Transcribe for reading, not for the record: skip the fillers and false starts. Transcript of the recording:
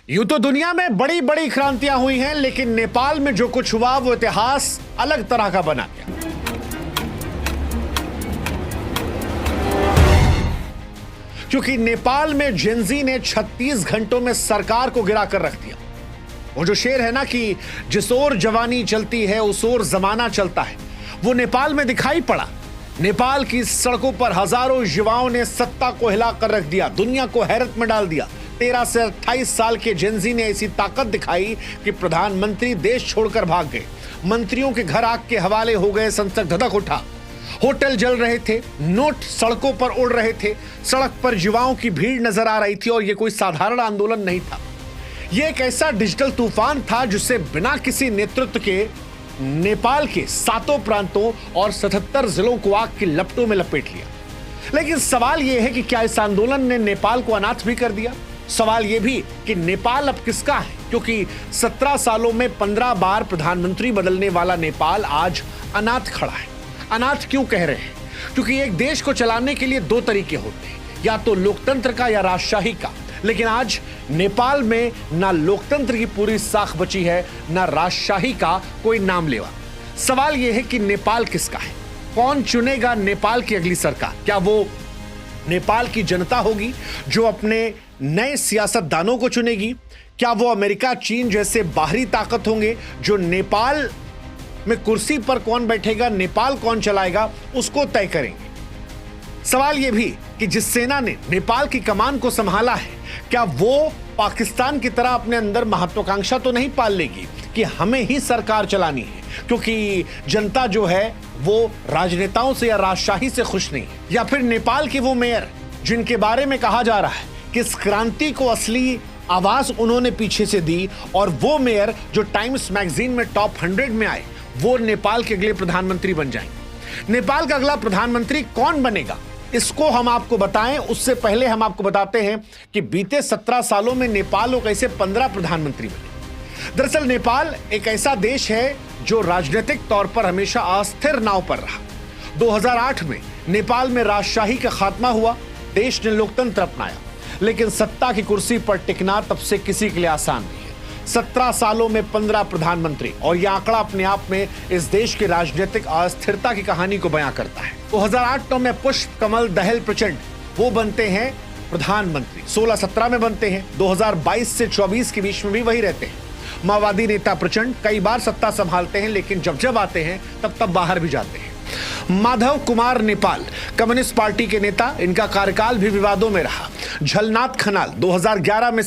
यूं तो दुनिया में बड़ी बड़ी क्रांतियां हुई हैं, लेकिन नेपाल में जो कुछ हुआ वो इतिहास अलग तरह का बना गया। क्योंकि नेपाल में जेनजी ने 36 घंटों में सरकार को गिरा कर रख दिया। वो जो शेर है ना कि जिस ओर जवानी चलती है उस ओर जमाना चलता है, वो नेपाल में दिखाई पड़ा। नेपाल की सड़कों पर हजारों युवाओं ने सत्ता को हिला कर रख दिया, दुनिया को हैरत में डाल दिया। 13 से 28 साल के जेनजी ने ऐसी ताकत दिखाई कि प्रधानमंत्री देश छोड़कर भाग गए, मंत्रियों के घर आग के हवाले हो गए, संसद धधक उठा, होटल जल रहे थे, नोट सड़कों पर उड़ रहे थे, सड़क पर युवाओं की भीड़ नजर आ रही थी। और यह कोई साधारण आंदोलन नहीं था, यह एक ऐसा डिजिटल तूफान था जिसे बिना किसी नेतृत्व के नेपाल के 7 प्रांतों और 77 जिलों को आग की लपटों में लपेट लिया। लेकिन सवाल यह है कि क्या इस आंदोलन ने नेपाल को अनाथ भी कर दिया? सवाल यह भी कि नेपाल अब किसका है, क्योंकि 17 सालों में 15 बार प्रधानमंत्री बदलने वाला नेपाल आज अनाथ खड़ा है। अनाथ क्यों कह रहे हैं? क्योंकि एक देश को चलाने के लिए 2 तरीके होते हैं, या तो लोकतंत्र का या राजशाही का। लेकिन आज नेपाल में ना लोकतंत्र की पूरी साख बची है, ना राजशाही का कोई नाम लेवा। सवाल यह है कि नेपाल किसका है? कौन चुनेगा नेपाल की अगली सरकार? क्या वो नेपाल की जनता होगी जो अपने नए सियासतदानों को चुनेगी? क्या वो अमेरिका, चीन जैसे बाहरी ताकत होंगे जो नेपाल में कुर्सी पर कौन बैठेगा, नेपाल कौन चलाएगा, उसको तय करेंगे? सवाल यह भी कि जिस सेना ने नेपाल की कमान को संभाला है, क्या वो पाकिस्तान की तरह अपने अंदर महत्वाकांक्षा तो नहीं पाल लेगी कि हमें ही सरकार चलानी है, क्योंकि जनता जो है वो राजनेताओं से या राजशाही से खुश नहीं है? या फिर नेपाल के वो मेयर जिनके बारे में कहा जा रहा है कि इस क्रांति को असली आवाज उन्होंने पीछे से दी, और वो मेयर जो टाइम्स मैगजीन में टॉप 100 में आए, वो नेपाल के अगले प्रधानमंत्री बन जाएंगे। नेपाल का अगला प्रधानमंत्री कौन बनेगा, इसको हम आपको बताएं उससे पहले हम आपको बताते हैं कि बीते 17 सालों में नेपाल को कैसे 15 प्रधानमंत्री बने। दरअसल नेपाल एक ऐसा देश है जो राजनीतिक तौर पर हमेशा अस्थिर नाव पर रहा। 2008 में नेपाल में राजशाही का खात्मा हुआ, देश ने लोकतंत्र अपनाया, लेकिन सत्ता की कुर्सी पर टिकना तब से किसी के लिए आसान नहीं है। 17 सालों में 15 प्रधानमंत्री, और यह आंकड़ा अपने आप में इस देश की राजनीतिक अस्थिरता की कहानी को बयां करता है। 2008 में पुष्प कमल दहल प्रचंड वो बनते हैं प्रधानमंत्री, 16-17 में बनते हैं, 2022 से 24 के बीच में भी वही रहते हैं। माओवादी नेता प्रचंड कई बार सत्ता संभालते हैं, लेकिन जब आते हैं तब बाहर भी जाते हैं। माधव कुमार नेपाल कम्युनिस्ट पार्टी के नेता, इनका कार्यकाल भी विवादों में रहा। झलनाथ खनाल 2011 में